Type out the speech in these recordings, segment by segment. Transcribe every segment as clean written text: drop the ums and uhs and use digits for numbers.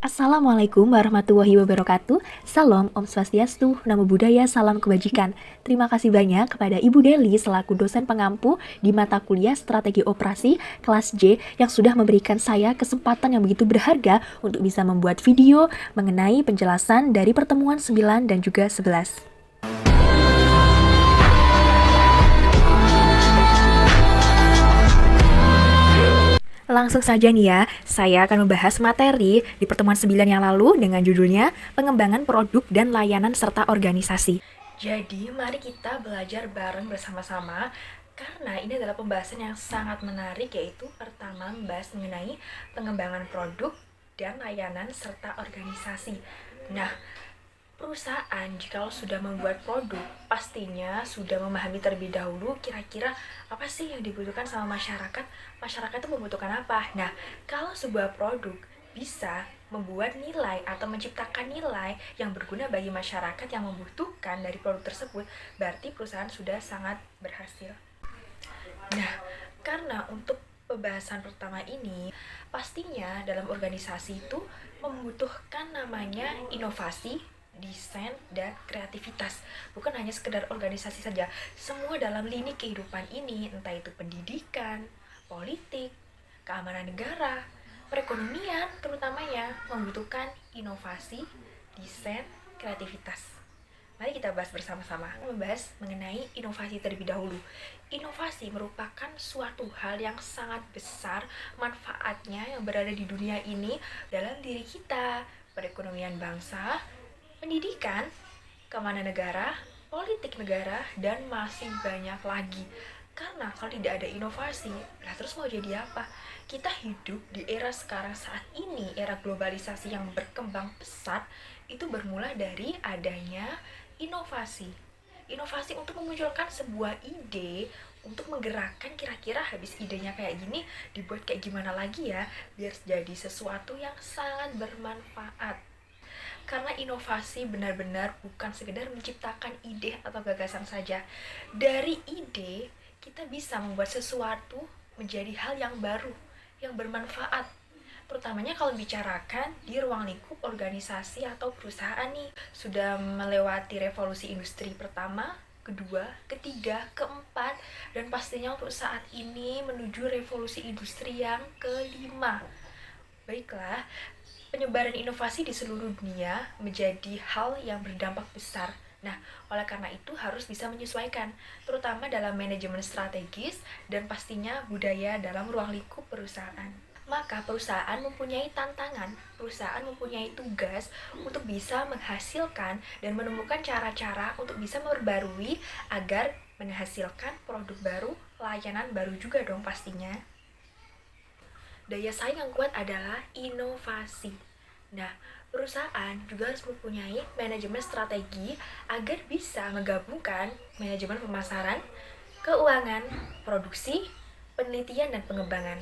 Assalamualaikum warahmatullahi wabarakatuh. Salam Om Swastiastu, Namo Buddhaya, salam kebajikan. Terima kasih banyak kepada Ibu Deli selaku dosen pengampu di mata kuliah Strategi Operasi kelas J yang sudah memberikan saya kesempatan yang begitu berharga untuk bisa membuat video mengenai penjelasan dari pertemuan 9 dan juga 11. Langsung saja nih ya, saya akan membahas materi di pertemuan 9 yang lalu dengan judulnya Pengembangan Produk dan Layanan serta Organisasi. Jadi, mari kita belajar bareng bersama-sama karena ini adalah pembahasan yang sangat menarik, yaitu pertama membahas mengenai pengembangan produk dan layanan serta organisasi. Nah, perusahaan jika sudah membuat produk, pastinya sudah memahami terlebih dahulu kira-kira apa sih yang dibutuhkan sama masyarakat. Masyarakat itu membutuhkan apa? Nah, kalau sebuah produk bisa membuat nilai atau menciptakan nilai yang berguna bagi masyarakat yang membutuhkan dari produk tersebut, berarti perusahaan sudah sangat berhasil. Nah, karena untuk pembahasan pertama ini, pastinya dalam organisasi itu membutuhkan namanya inovasi, desain, dan kreativitas. Bukan hanya sekedar organisasi saja, semua dalam lini kehidupan ini, entah itu pendidikan, politik, keamanan negara, perekonomian terutamanya membutuhkan inovasi, desain, kreativitas. Mari kita bahas bersama-sama, membahas mengenai inovasi terlebih dahulu. Inovasi merupakan suatu hal yang sangat besar manfaatnya yang berada di dunia ini dalam diri kita, perekonomian bangsa, pendidikan, keamanan negara, politik negara, dan masih banyak lagi. Karena kalau tidak ada inovasi, lah terus mau jadi apa? Kita hidup di era sekarang saat ini, era globalisasi yang berkembang pesat, itu bermula dari adanya inovasi. Inovasi untuk memunculkan sebuah ide, untuk menggerakkan kira-kira habis idenya kayak gini, dibuat kayak gimana lagi ya, biar jadi sesuatu yang sangat bermanfaat. Karena inovasi benar-benar bukan sekedar menciptakan ide atau gagasan saja. Dari ide, kita bisa membuat sesuatu menjadi hal yang baru, yang bermanfaat. Terutamanya kalau bicarakan di ruang lingkup organisasi atau perusahaan nih. Sudah melewati revolusi industri pertama, kedua, ketiga, keempat, dan pastinya untuk saat ini menuju revolusi industri yang kelima. Baiklah, penyebaran inovasi di seluruh dunia menjadi hal yang berdampak besar. Nah, oleh karena itu harus bisa menyesuaikan, terutama dalam manajemen strategis dan pastinya budaya dalam ruang lingkup perusahaan. Maka perusahaan mempunyai tantangan, perusahaan mempunyai tugas untuk bisa menghasilkan dan menemukan cara-cara untuk bisa memperbarui agar menghasilkan produk baru, layanan baru juga dong pastinya. Daya saing yang kuat adalah inovasi. Nah, perusahaan juga harus mempunyai manajemen strategi agar bisa menggabungkan manajemen pemasaran, keuangan, produksi, penelitian, dan pengembangan.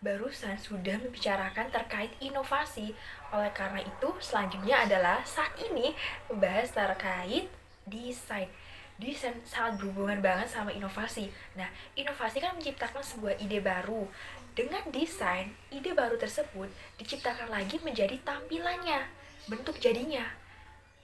Barusan sudah membicarakan terkait inovasi. Oleh karena itu, selanjutnya adalah saat ini membahas terkait desain. Desain sangat berhubungan banget sama inovasi. Nah, inovasi kan menciptakan sebuah ide baru. Dengan desain, ide baru tersebut diciptakan lagi menjadi tampilannya, bentuk jadinya.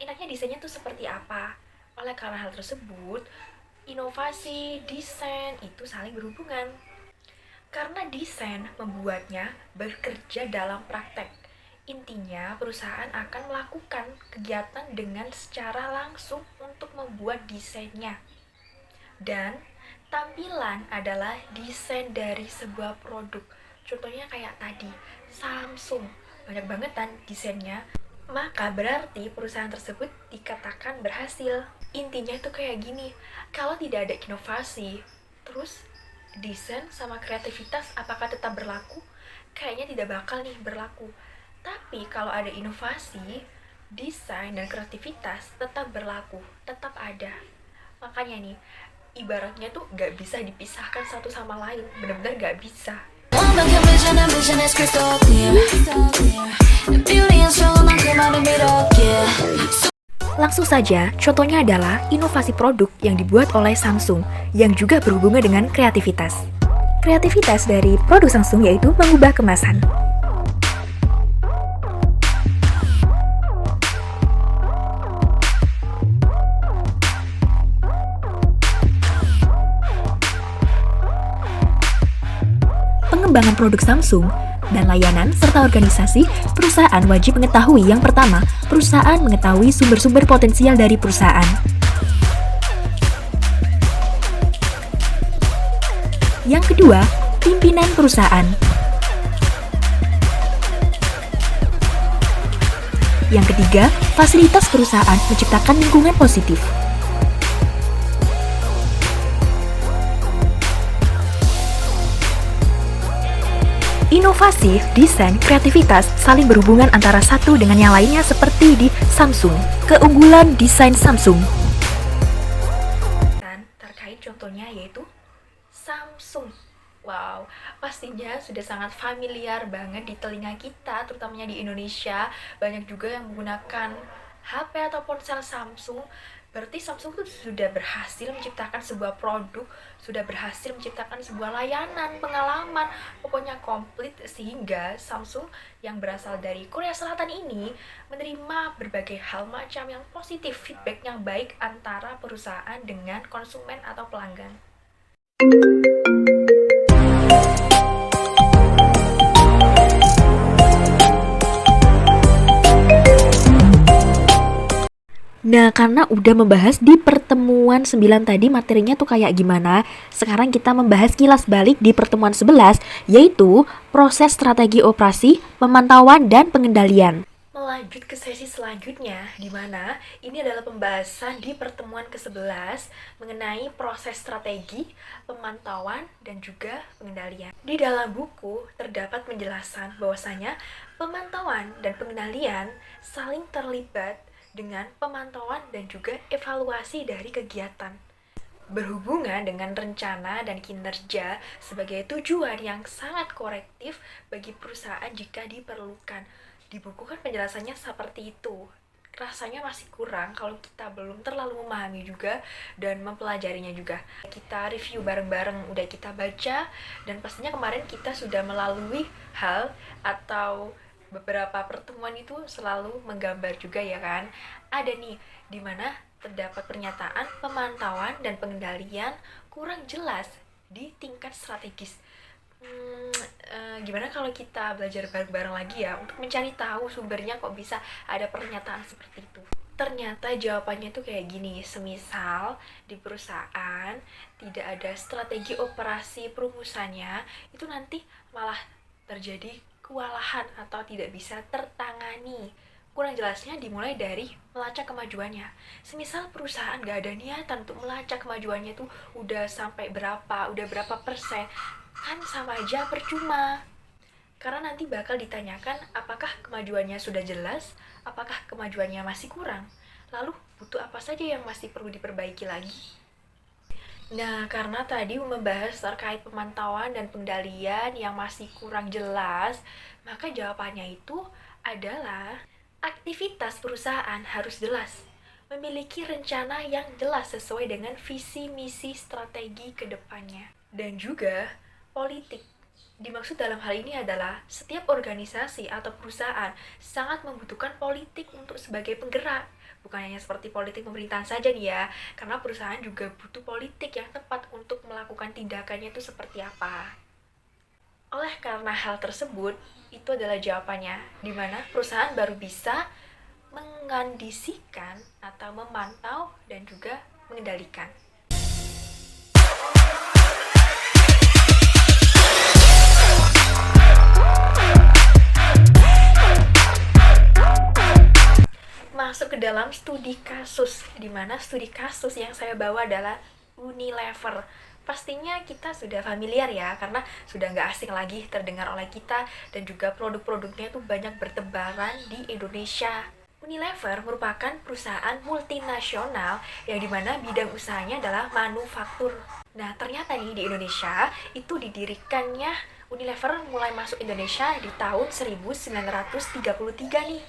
Enaknya desainnya tuh seperti apa? Oleh karena hal tersebut, inovasi, desain itu saling berhubungan. Karena desain membuatnya bekerja dalam praktek. Intinya, perusahaan akan melakukan kegiatan dengan secara langsung untuk membuat desainnya. Dan tampilan adalah desain dari sebuah produk. Contohnya kayak tadi, Samsung. Banyak banget kan desainnya. Maka berarti perusahaan tersebut dikatakan berhasil. Intinya itu kayak gini, kalau tidak ada inovasi, terus desain sama kreativitas apakah tetap berlaku? Kayaknya tidak bakal nih berlaku. Tapi kalau ada inovasi, desain dan kreativitas tetap berlaku, tetap ada. Makanya nih, ibaratnya tuh gak bisa dipisahkan satu sama lain, benar-benar gak bisa. Langsung saja, contohnya adalah inovasi produk yang dibuat oleh Samsung yang juga berhubungan dengan kreativitas. Kreativitas dari produk Samsung yaitu mengubah kemasan. Pengembangan produk Samsung dan layanan serta organisasi, perusahaan wajib mengetahui yang pertama, perusahaan mengetahui sumber-sumber potensial dari perusahaan. Yang kedua, pimpinan perusahaan. Yang ketiga, fasilitas perusahaan menciptakan lingkungan positif. Inovasi, desain, kreativitas saling berhubungan antara satu dengan yang lainnya seperti di Samsung. Keunggulan desain Samsung. Terkait contohnya yaitu Samsung. Wow, pastinya sudah sangat familiar banget di telinga kita, terutamanya di Indonesia. Banyak juga yang menggunakan HP atau ponsel Samsung. Berarti Samsung itu sudah berhasil menciptakan sebuah produk, sudah berhasil menciptakan sebuah layanan, pengalaman, pokoknya komplit, sehingga Samsung yang berasal dari Korea Selatan ini menerima berbagai hal macam yang positif, feedback yang baik antara perusahaan dengan konsumen atau pelanggan. Nah, karena udah membahas di pertemuan 9 tadi materinya tuh kayak gimana, sekarang kita membahas kilas balik di pertemuan 11, yaitu proses strategi operasi, pemantauan, dan pengendalian. Melanjut ke sesi selanjutnya, di mana ini adalah pembahasan di pertemuan ke-11 mengenai proses strategi, pemantauan, dan juga pengendalian. Di dalam buku terdapat penjelasan bahwasanya pemantauan dan pengendalian saling terlibat dengan pemantauan dan juga evaluasi dari kegiatan. Berhubungan dengan rencana dan kinerja sebagai tujuan yang sangat korektif bagi perusahaan jika diperlukan. Di buku kan penjelasannya seperti itu. Rasanya masih kurang kalau kita belum terlalu memahami juga dan mempelajarinya juga. Kita review bareng-bareng, udah kita baca, dan pastinya kemarin kita sudah melalui hal atau beberapa pertemuan itu selalu menggambar juga ya kan. Ada nih di mana terdapat pernyataan pemantauan dan pengendalian kurang jelas di tingkat strategis. Gimana kalau kita belajar bareng-bareng lagi ya untuk mencari tahu sumbernya kok bisa ada pernyataan seperti itu. Ternyata jawabannya tuh kayak gini, semisal di perusahaan tidak ada strategi operasi perumusannya, itu nanti malah terjadi kewalahan atau tidak bisa tertangani. Kurang jelasnya dimulai dari melacak kemajuannya. Semisal perusahaan gak ada niatan untuk melacak kemajuannya tuh udah sampai berapa, udah berapa persen, kan sama aja percuma. Karena nanti bakal ditanyakan apakah kemajuannya sudah jelas, apakah kemajuannya masih kurang, lalu butuh apa saja yang masih perlu diperbaiki lagi. Nah, karena tadi membahas terkait pemantauan dan pengendalian yang masih kurang jelas, maka jawabannya itu adalah aktivitas perusahaan harus jelas, memiliki rencana yang jelas sesuai dengan visi, misi, strategi ke depannya. Dan juga politik. Dimaksud dalam hal ini adalah setiap organisasi atau perusahaan sangat membutuhkan politik untuk sebagai penggerak. Bukan hanya seperti politik pemerintahan saja nih ya, karena perusahaan juga butuh politik yang tepat untuk melakukan tindakannya itu seperti apa. Oleh karena hal tersebut, itu adalah jawabannya, di mana perusahaan baru bisa mengandisikan atau memantau dan juga mengendalikan. Masuk ke dalam studi kasus, di mana studi kasus yang saya bawa adalah Unilever. Pastinya kita sudah familiar ya, karena sudah nggak asing lagi terdengar oleh kita, dan juga produk-produknya itu banyak bertebaran di Indonesia. Unilever merupakan perusahaan multinasional yang dimana bidang usahanya adalah manufaktur. Nah, ternyata nih di Indonesia itu didirikannya Unilever mulai masuk Indonesia di tahun 1933 nih.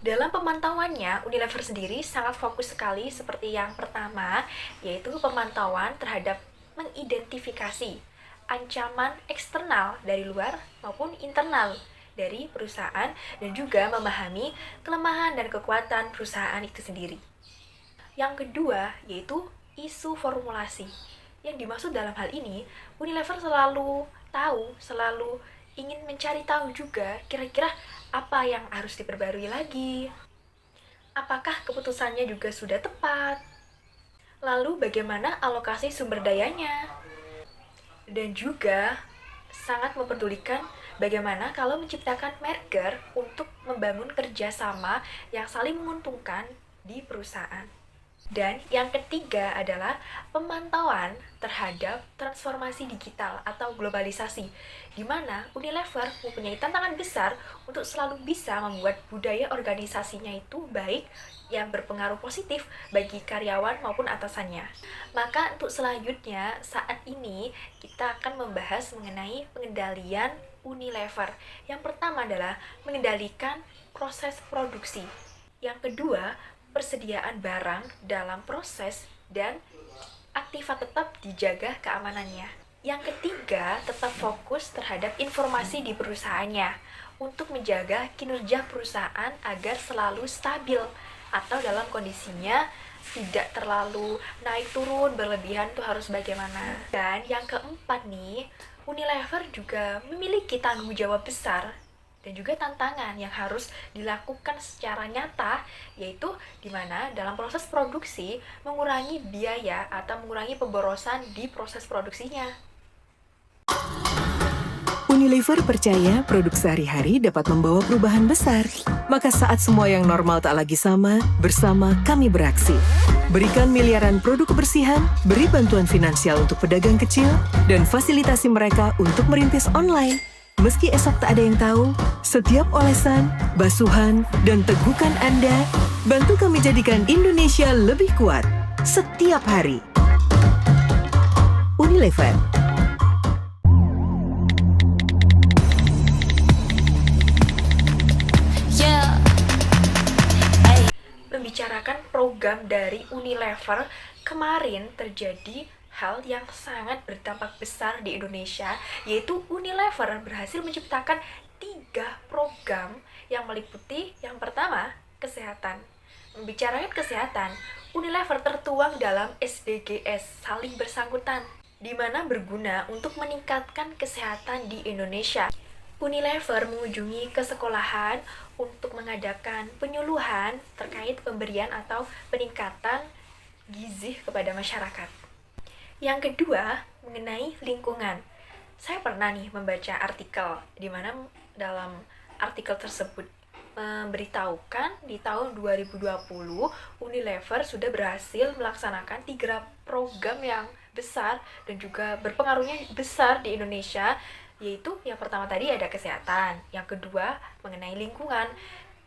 Dalam pemantauannya, Unilever sendiri sangat fokus sekali seperti yang pertama, yaitu pemantauan terhadap mengidentifikasi ancaman eksternal dari luar maupun internal dari perusahaan dan juga memahami kelemahan dan kekuatan perusahaan itu sendiri. Yang kedua, yaitu isu formulasi. Yang dimaksud dalam hal ini, Unilever selalu ingin mencari tahu juga kira-kira apa yang harus diperbarui lagi. Apakah keputusannya juga sudah tepat? Lalu bagaimana alokasi sumber dayanya? Dan juga sangat mempedulikan bagaimana kalau menciptakan merger untuk membangun kerjasama yang saling menguntungkan di perusahaan. Dan yang ketiga adalah pemantauan terhadap transformasi digital atau globalisasi, di mana Unilever mempunyai tantangan besar untuk selalu bisa membuat budaya organisasinya itu baik, yang berpengaruh positif bagi karyawan maupun atasannya. Maka untuk selanjutnya, saat ini kita akan membahas mengenai pengendalian Unilever. Yang pertama adalah mengendalikan proses produksi. Yang kedua, persediaan barang dalam proses dan aktiva tetap dijaga keamanannya. Yang ketiga, tetap fokus terhadap informasi di perusahaannya untuk menjaga kinerja perusahaan agar selalu stabil atau dalam kondisinya tidak terlalu naik turun berlebihan tuh harus bagaimana. Dan yang keempat nih, Unilever juga memiliki tanggung jawab besar dan juga tantangan yang harus dilakukan secara nyata, yaitu di mana dalam proses produksi mengurangi biaya atau mengurangi pemborosan di proses produksinya. Unilever percaya produk sehari-hari dapat membawa perubahan besar. Maka saat semua yang normal tak lagi sama, bersama kami beraksi. Berikan miliaran produk kebersihan, beri bantuan finansial untuk pedagang kecil, dan fasilitasi mereka untuk merintis online. Meski esok tak ada yang tahu, setiap olesan, basuhan, dan tegukan Anda, bantu kami jadikan Indonesia lebih kuat setiap hari. Unilever. Membicarakan program dari Unilever, kemarin terjadi hal yang sangat berdampak besar di Indonesia, yaitu Unilever berhasil menciptakan 3 program yang meliputi yang pertama, kesehatan. Membicarakan kesehatan, Unilever tertuang dalam SDGs saling bersangkutan, di mana berguna untuk meningkatkan kesehatan di Indonesia. Unilever mengunjungi ke sekolahan untuk mengadakan penyuluhan terkait pemberian atau peningkatan gizi kepada masyarakat. Yang kedua, mengenai lingkungan. Saya pernah nih membaca artikel di mana dalam artikel tersebut memberitahukan di tahun 2020 Unilever sudah berhasil melaksanakan 3 program yang besar dan juga berpengaruhnya besar di Indonesia, yaitu yang pertama tadi ada kesehatan, yang kedua mengenai lingkungan.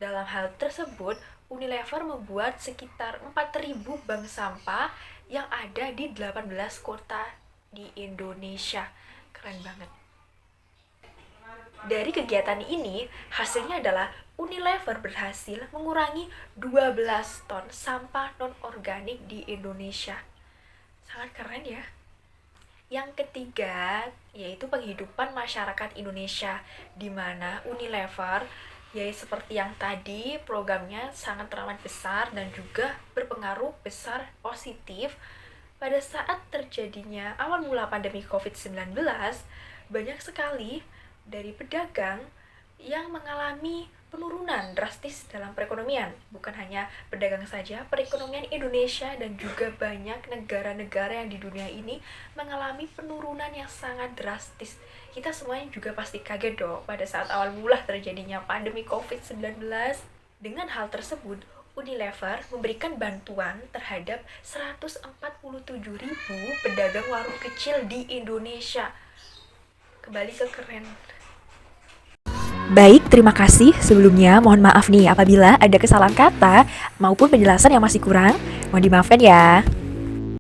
Dalam hal tersebut, Unilever membuat sekitar 4.000 bank sampah yang ada di 18 kota di Indonesia. Keren banget. Dari kegiatan ini, hasilnya adalah Unilever berhasil mengurangi 12 ton sampah non-organik di Indonesia. Sangat keren ya. Yang ketiga, yaitu penghidupan masyarakat Indonesia, di mana Unilever, yaitu seperti yang tadi, programnya sangat teramat besar dan juga berpengaruh besar positif. Pada saat terjadinya awal mula pandemi COVID-19, banyak sekali dari pedagang yang mengalami penurunan drastis dalam perekonomian. Bukan hanya pedagang saja, perekonomian Indonesia dan juga banyak negara-negara yang di dunia ini mengalami penurunan yang sangat drastis. Kita semuanya juga pasti kaget dong pada saat awal mula terjadinya pandemi COVID-19. Dengan hal tersebut, Unilever memberikan bantuan terhadap 147.000 pedagang warung kecil di Indonesia. Kembali ke keren. Baik, terima kasih. Sebelumnya mohon maaf nih apabila ada kesalahan kata maupun penjelasan yang masih kurang. Mohon dimaafkan ya.